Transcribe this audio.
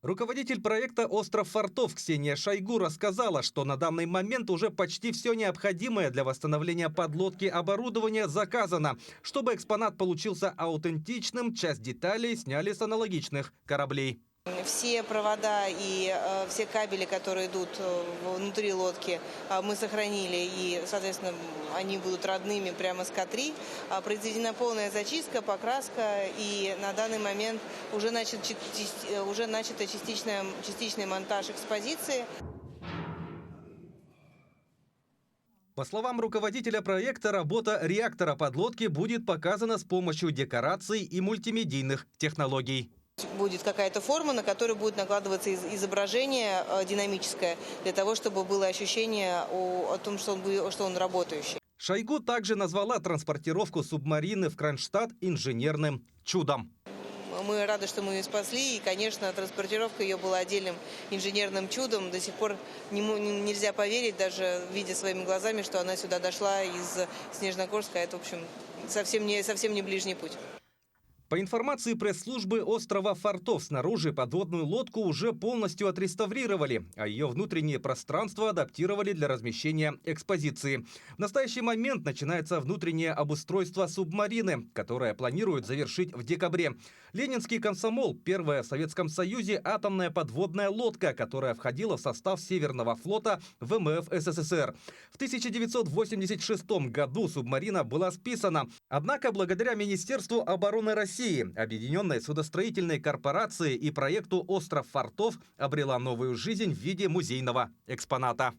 Руководитель проекта «Остров фортов» Ксения Шойгу рассказала, что на данный момент уже почти все необходимое для восстановления подлодки оборудование заказано. Чтобы экспонат получился аутентичным, часть деталей сняли с аналогичных кораблей. Все провода и все кабели, которые идут внутри лодки, мы сохранили, и, соответственно, они будут родными прямо с К3. Произведена полная зачистка, покраска, и на данный момент уже начата частичный монтаж экспозиции. По словам руководителя проекта, работа реактора подлодки будет показана с помощью декораций и мультимедийных технологий. Будет какая-то форма, на которую будет накладываться изображение динамическое, для того, чтобы было ощущение о том, что он работающий. Шойгу также назвала транспортировку субмарины в Кронштадт инженерным чудом. Мы рады, что мы ее спасли, и, конечно, транспортировка ее была отдельным инженерным чудом. До сих пор нельзя поверить, даже видя своими глазами, что она сюда дошла из Снежногорска. Это, в общем, совсем не ближний путь. По информации пресс-службы острова Фортов, снаружи подводную лодку уже полностью отреставрировали, а ее внутреннее пространство адаптировали для размещения экспозиции. В настоящий момент начинается внутреннее обустройство субмарины, которое планируют завершить в декабре. Ленинский комсомол – первая в Советском Союзе атомная подводная лодка, которая входила в состав Северного флота ВМФ СССР. В 1986 году субмарина была списана. Однако благодаря Министерству обороны России, Объединенной судостроительной корпорации и проекту «Остров фортов» обрела новую жизнь в виде музейного экспоната.